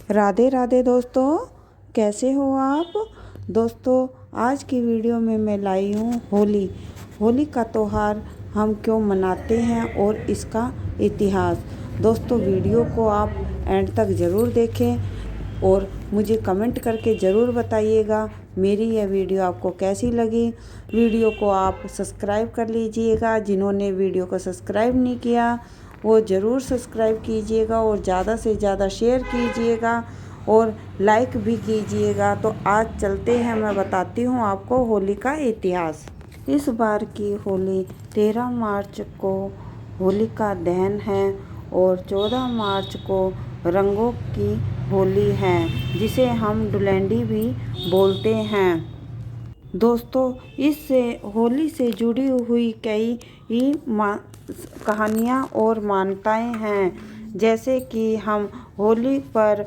राधे राधे दोस्तों, कैसे हो आप। दोस्तों, आज की वीडियो में मैं लाई हूँ होली। होली का त्यौहार हम क्यों मनाते हैं और इसका इतिहास। दोस्तों, वीडियो को आप एंड तक ज़रूर देखें और मुझे कमेंट करके ज़रूर बताइएगा मेरी यह वीडियो आपको कैसी लगी। वीडियो को आप सब्सक्राइब कर लीजिएगा। जिन्होंने वीडियो को सब्सक्राइब नहीं किया वो ज़रूर सब्सक्राइब कीजिएगा और ज़्यादा से ज़्यादा शेयर कीजिएगा और लाइक भी कीजिएगा। तो आज चलते हैं, मैं बताती हूँ आपको होली का इतिहास। इस बार की होली 13 मार्च को होलिका दहन है और 14 मार्च को रंगों की होली है, जिसे हम धुलेंडी भी बोलते हैं। दोस्तों, इससे होली से जुड़ी हुई कई कहानियाँ और मान्यताएँ हैं। जैसे कि हम होली पर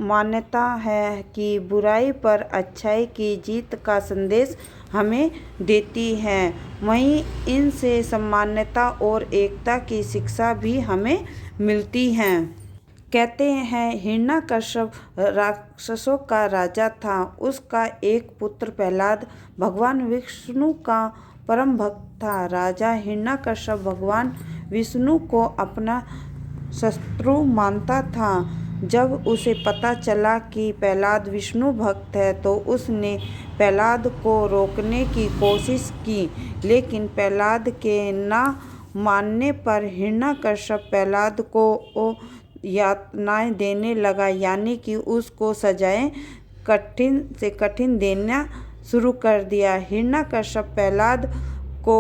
मान्यता है कि बुराई पर अच्छाई की जीत का संदेश हमें देती है। वहीं इनसे समानता और एकता की शिक्षा भी हमें मिलती है। कहते हैं हिरण्यकश्यप राक्षसों का राजा था। उसका एक पुत्र प्रहलाद भगवान विष्णु का परम भक्त था। राजा हिरण्यकश्यप भगवान विष्णु को अपना शत्रु मानता था। जब उसे पता चला कि प्रहलाद विष्णु भक्त है तो उसने प्रहलाद को रोकने की कोशिश की, लेकिन प्रहलाद के ना मानने पर हिरण्यकश्यप प्रहलाद को यातनाएं देने लगा, यानी कि उसको सजाएं कठिन से कठिन देना शुरू कर दिया। हिरण्यकश्यप प्रहलाद को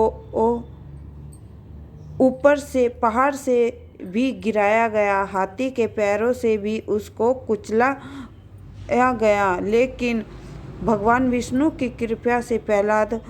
ऊपर से पहाड़ से भी गिराया गया, हाथी के पैरों से भी उसको कुचला गया, लेकिन भगवान विष्णु की कृपा से प्रहलाद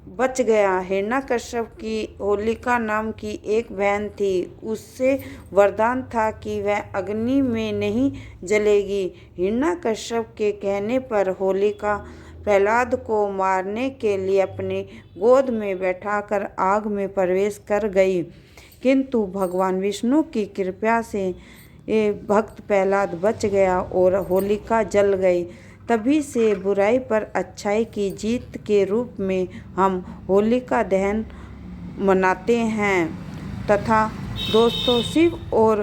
बच गया। हिरण्यकश्यप की होलिका नाम की एक बहन थी। उससे वरदान था कि वह अग्नि में नहीं जलेगी। हिरण्यकश्यप के कहने पर होलिका प्रहलाद को मारने के लिए अपनी गोद में बैठाकर आग में प्रवेश कर गई, किंतु भगवान विष्णु की कृपा से भक्त प्रहलाद बच गया और होलिका जल गई। तभी से बुराई पर अच्छाई की जीत के रूप में हम होलिका दहन मनाते हैं। तथा दोस्तों, शिव और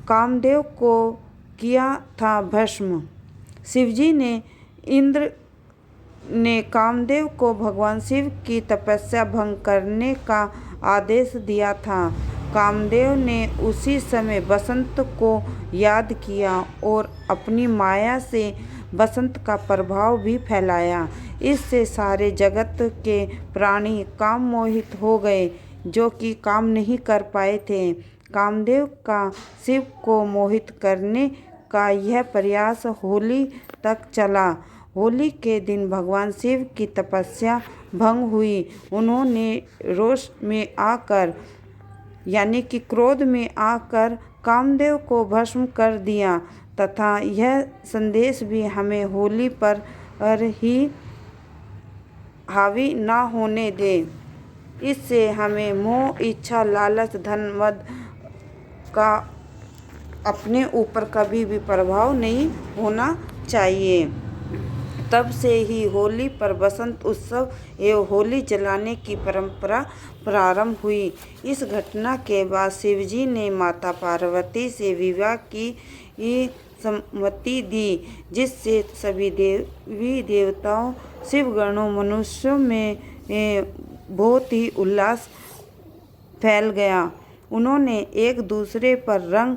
कामदेव को किया था भस्म। शिवजी ने इंद्र ने कामदेव को भगवान शिव की तपस्या भंग करने का आदेश दिया था। कामदेव ने उसी समय बसंत को याद किया और अपनी माया से बसंत का प्रभाव भी फैलाया। इससे सारे जगत के प्राणी काम मोहित हो गए, जो कि काम नहीं कर पाए थे। कामदेव का शिव को मोहित करने का यह प्रयास होली तक चला। होली के दिन भगवान शिव की तपस्या भंग हुई। उन्होंने रोष में आकर यानी कि क्रोध में आकर कामदेव को भस्म कर दिया। तथा यह संदेश भी हमें होली पर ही हावी ना होने दे। इससे हमें मोह, इच्छा, लालच, धन, मद का अपने ऊपर कभी भी प्रभाव नहीं होना चाहिए। तब से ही होली पर बसंत उत्सव एवं होली जलाने की परंपरा प्रारंभ हुई। इस घटना के बाद शिवजी ने माता पार्वती से विवाह की सम्मति दी, जिससे सभी देवी देवताओं, शिवगणों, मनुष्यों में बहुत ही उल्लास फैल गया। उन्होंने एक दूसरे पर रंग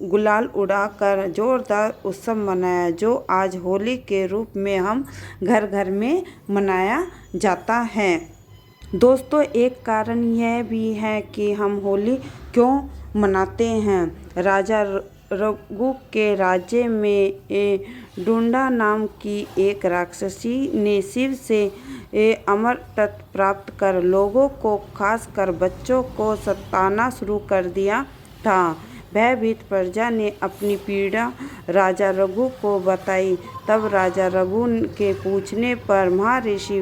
गुलाल उड़ाकर जोरदार उत्सव मनाया, जो आज होली के रूप में हम घर घर में मनाया जाता है। दोस्तों, एक कारण यह भी है कि हम होली क्यों मनाते हैं। राजा रघु के राज्य में डुंडा नाम की एक राक्षसी ने शिव से अमरत्व प्राप्त कर लोगों को, खासकर बच्चों को सताना शुरू कर दिया था। भयभीत प्रजा ने अपनी पीड़ा राजा रघु को बताई। तब राजा रघु के पूछने पर महर्षि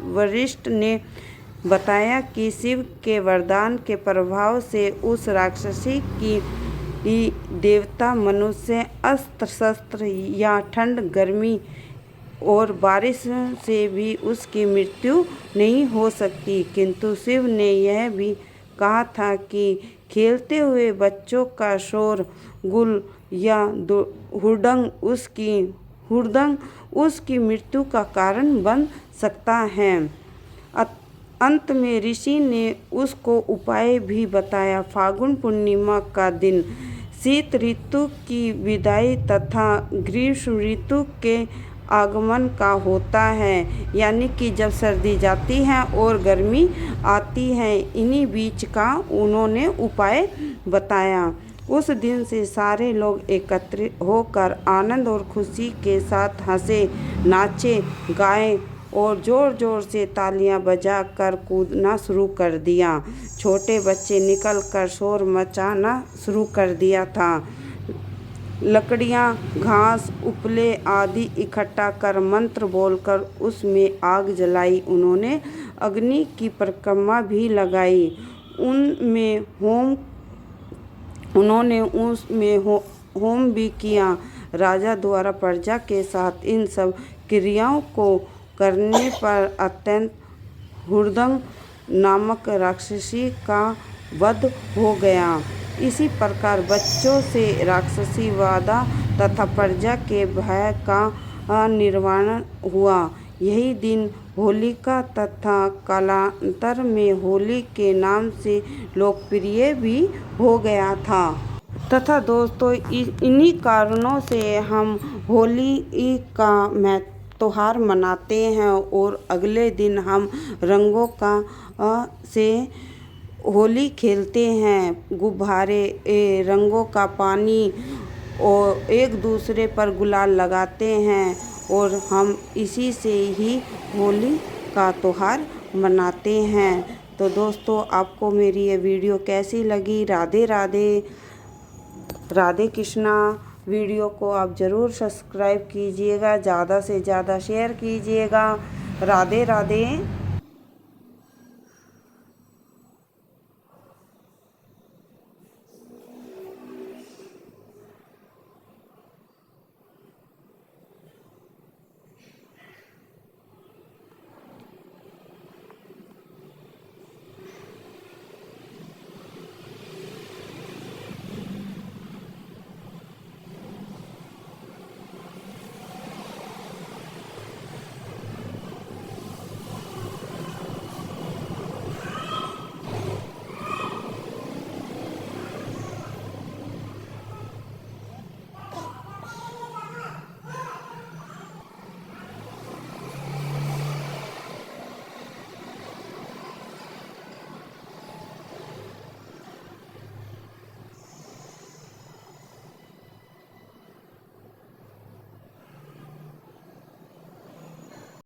वशिष्ठ ने बताया कि शिव के वरदान के प्रभाव से उस राक्षसी की देवता मनुष्य अस्त्र शस्त्र या ठंड गर्मी और बारिश से भी उसकी मृत्यु नहीं हो सकती। किंतु शिव ने यह भी कहा था कि खेलते हुए बच्चों का शोर गुल या हुड़दंग उसकी मृत्यु का कारण बन सकता है। अंत में ऋषि ने उसको उपाय भी बताया। फाल्गुन पूर्णिमा का दिन शीत ऋतु की विदाई तथा ग्रीष्म ऋतु के आगमन का होता है, यानी कि जब सर्दी जाती है और गर्मी आती है, इन्हीं बीच का उन्होंने उपाय बताया। उस दिन से सारे लोग एकत्रित होकर आनंद और खुशी के साथ हंसे, नाचे, गाए और ज़ोर ज़ोर से तालियां बजाकर कूदना शुरू कर दिया। छोटे बच्चे निकल कर शोर मचाना शुरू कर दिया था। लकड़ियाँ, घास, उपले आदि इकट्ठा कर मंत्र बोलकर उसमें आग जलाई। उन्होंने अग्नि की परिक्रमा भी लगाई। उन्होंने उसमें होम भी किया। राजा द्वारा प्रजा के साथ इन सब क्रियाओं को करने पर अत्यंत हुड़दंग नामक राक्षसी का वध हो गया। इसी प्रकार बच्चों से राक्षसी बाधा तथा प्रजा के भय का निर्वाण हुआ। यही दिन होलिका तथा कालांतर में होली के नाम से लोकप्रिय भी हो गया था। तथा दोस्तों, इन्हीं कारणों से हम होली का त्योहार मनाते हैं और अगले दिन हम रंगों से होली खेलते हैं। गुब्बारे, रंगों का पानी और एक दूसरे पर गुलाल लगाते हैं और हम इसी से ही होली का त्योहार मनाते हैं। तो दोस्तों, आपको मेरी ये वीडियो कैसी लगी? राधे राधे, राधे कृष्णा। वीडियो को आप ज़रूर सब्सक्राइब कीजिएगा, ज़्यादा से ज़्यादा शेयर कीजिएगा। राधे राधे।